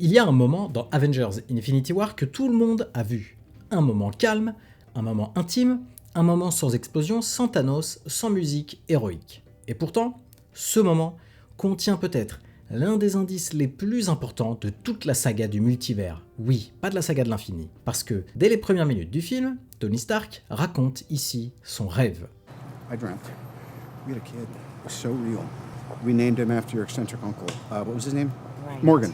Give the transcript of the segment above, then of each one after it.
Il y a un moment dans Avengers Infinity War que tout le monde a vu. Un moment calme, un moment intime, un moment sans explosion, sans Thanos, sans musique héroïque. Et pourtant, ce moment contient peut-être l'un des indices les plus importants de toute la saga du multivers. Oui, pas de la saga de l'infini. Parce que dès les premières minutes du film, Tony Stark raconte ici son rêve. I dreamt. We had a kid. It was so real. We named him after your eccentric uncle. What was his name? Morgan.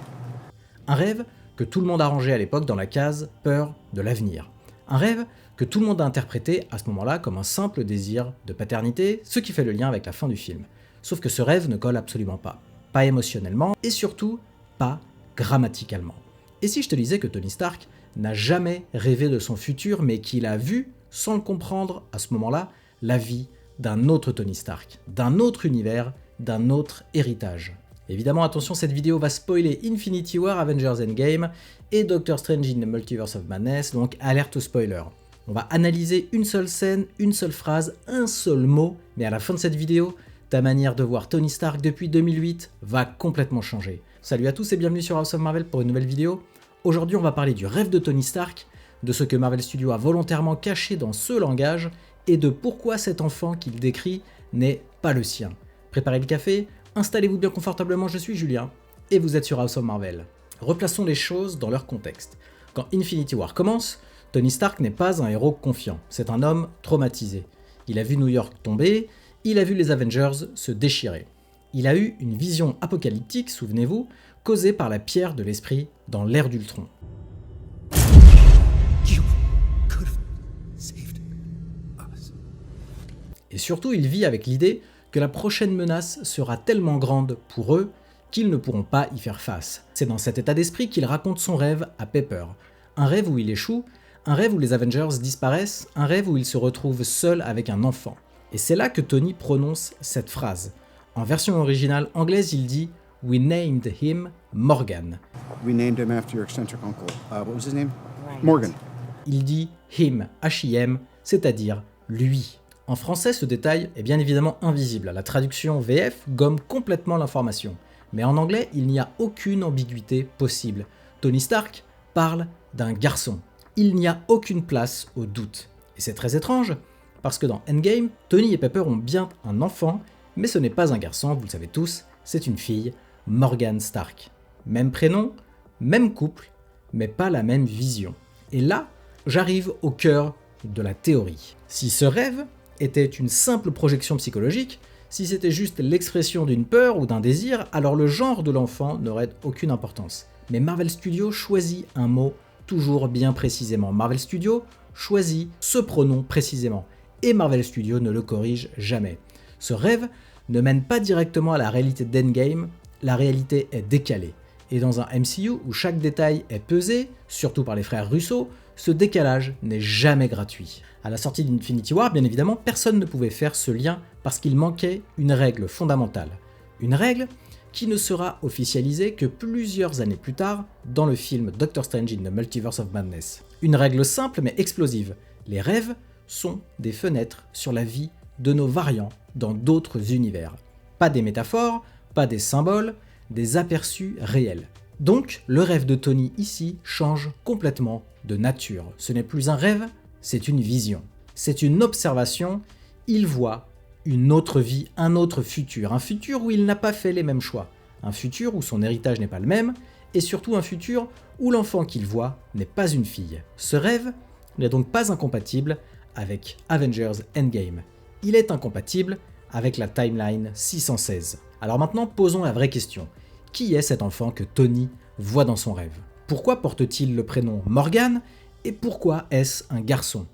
Un rêve que tout le monde a rangé à l'époque dans la case « peur de l'avenir ». Un rêve que tout le monde a interprété à ce moment-là comme un simple désir de paternité, ce qui fait le lien avec la fin du film. Sauf que ce rêve ne colle absolument pas. Pas émotionnellement, et surtout, pas grammaticalement. Et si je te disais que Tony Stark n'a jamais rêvé de son futur, mais qu'il a vu, sans le comprendre à ce moment-là, la vie d'un autre Tony Stark, d'un autre univers, d'un autre héritage. Évidemment, attention, cette vidéo va spoiler Infinity War, Avengers Endgame et Doctor Strange in the Multiverse of Madness, donc alerte spoiler. On va analyser une seule scène, une seule phrase, un seul mot, mais à la fin de cette vidéo, ta manière de voir Tony Stark depuis 2008 va complètement changer. Salut à tous et bienvenue sur House of Marvel pour une nouvelle vidéo. Aujourd'hui, on va parler du rêve de Tony Stark, de ce que Marvel Studios a volontairement caché dans ce langage et de pourquoi cet enfant qu'il décrit n'est pas le sien. Préparez le café, installez-vous bien confortablement, je suis Julien, et vous êtes sur House of Marvel. Replaçons les choses dans leur contexte. Quand Infinity War commence, Tony Stark n'est pas un héros confiant, c'est un homme traumatisé. Il a vu New York tomber, il a vu les Avengers se déchirer. Il a eu une vision apocalyptique, souvenez-vous, causée par la pierre de l'esprit dans l'ère d'Ultron. Et surtout, il vit avec l'idée que la prochaine menace sera tellement grande pour eux qu'ils ne pourront pas y faire face. C'est dans cet état d'esprit qu'il raconte son rêve à Pepper. Un rêve où il échoue, un rêve où les Avengers disparaissent, un rêve où il se retrouve seul avec un enfant. Et c'est là que Tony prononce cette phrase. En version originale anglaise, il dit « We named him Morgan ». We named him after your eccentric uncle. What was his name? Morgan. Il dit « him », H-I-M, c'est-à-dire « lui ». En français, ce détail est bien évidemment invisible. La traduction VF gomme complètement l'information. Mais en anglais, il n'y a aucune ambiguïté possible. Tony Stark parle d'un garçon. Il n'y a aucune place au doute. Et c'est très étrange, parce que dans Endgame, Tony et Pepper ont bien un enfant, mais ce n'est pas un garçon, vous le savez tous, c'est une fille, Morgan Stark. Même prénom, même couple, mais pas la même vision. Et là, j'arrive au cœur de la théorie. Si ce rêve était une simple projection psychologique, si c'était juste l'expression d'une peur ou d'un désir, alors le genre de l'enfant n'aurait aucune importance. Mais Marvel Studios choisit un mot toujours bien précisément. Marvel Studios choisit ce pronom précisément. Et Marvel Studios ne le corrige jamais. Ce rêve ne mène pas directement à la réalité d'Endgame, la réalité est décalée. Et dans un MCU où chaque détail est pesé, surtout par les frères Russo, ce décalage n'est jamais gratuit. À la sortie d'Infinity War, bien évidemment, personne ne pouvait faire ce lien parce qu'il manquait une règle fondamentale. Une règle qui ne sera officialisée que plusieurs années plus tard dans le film Doctor Strange in the Multiverse of Madness. Une règle simple mais explosive. Les rêves sont des fenêtres sur la vie de nos variants dans d'autres univers. Pas des métaphores, pas des symboles, des aperçus réels. Donc, le rêve de Tony ici change complètement de nature. Ce n'est plus un rêve, c'est une vision. C'est une observation, il voit une autre vie, un autre futur. Un futur où il n'a pas fait les mêmes choix. Un futur où son héritage n'est pas le même, et surtout un futur où l'enfant qu'il voit n'est pas une fille. Ce rêve n'est donc pas incompatible avec Avengers Endgame. Il est incompatible avec la timeline 616. Alors maintenant, posons la vraie question. Qui est cet enfant que Tony voit dans son rêve? Pourquoi porte-t-il le prénom Morgan et pourquoi est-ce un garçon?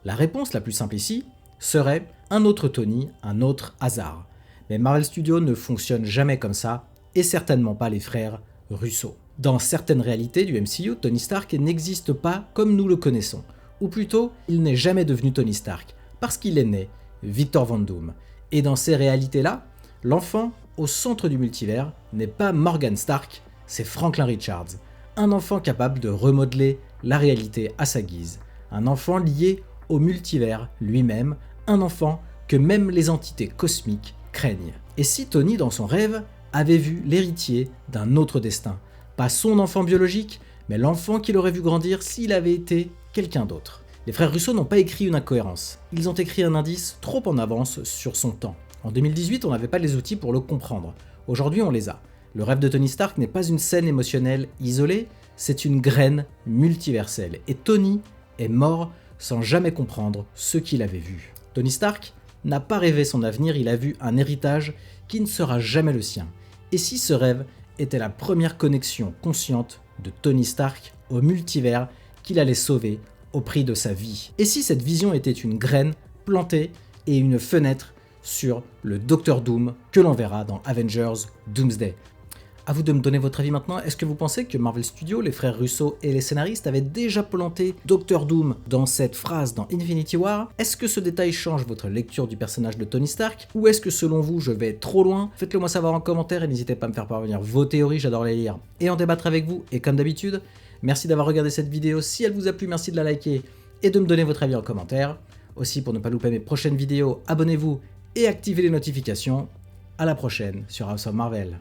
La réponse la plus simple ici serait un autre Tony, un autre hasard. Mais Marvel Studios ne fonctionne jamais comme ça, et certainement pas les frères Russo. Dans certaines réalités du MCU, Tony Stark n'existe pas comme nous le connaissons. Ou plutôt, il n'est jamais devenu Tony Stark, parce qu'il est né Victor Von Doom. Et dans ces réalités-là, l'enfant au centre du multivers n'est pas Morgan Stark, c'est Franklin Richards. Un enfant capable de remodeler la réalité à sa guise. Un enfant lié au multivers lui-même, un enfant que même les entités cosmiques craignent. Et si Tony, dans son rêve, avait vu l'héritier d'un autre destin, Pas son enfant biologique, mais l'enfant qu'il aurait vu grandir s'il avait été quelqu'un d'autre. Les frères Russo n'ont pas écrit une incohérence, ils ont écrit un indice trop en avance sur son temps. En 2018, on n'avait pas les outils pour le comprendre. Aujourd'hui, on les a. Le rêve de Tony Stark n'est pas une scène émotionnelle isolée, c'est une graine multiverselle. Et Tony est mort sans jamais comprendre ce qu'il avait vu. Tony Stark n'a pas rêvé son avenir, il a vu un héritage qui ne sera jamais le sien. Et si ce rêve était la première connexion consciente de Tony Stark au multivers qu'il allait sauver au prix de sa vie? Et si cette vision était une graine plantée et une fenêtre sur le Docteur Doom que l'on verra dans Avengers Doomsday? À vous de me donner votre avis maintenant. Est-ce que vous pensez que Marvel Studios, les frères Russo et les scénaristes avaient déjà planté Docteur Doom dans cette phrase dans Infinity War? Est-ce que ce détail change votre lecture du personnage de Tony Stark? Ou est-ce que selon vous, je vais trop loin? Faites-le moi savoir en commentaire et n'hésitez pas à me faire parvenir vos théories, j'adore les lire et en débattre avec vous. Et comme d'habitude, merci d'avoir regardé cette vidéo. Si elle vous a plu, merci de la liker et de me donner votre avis en commentaire. Aussi, pour ne pas louper mes prochaines vidéos, abonnez-vous et activez les notifications. À la prochaine sur House of Marvel.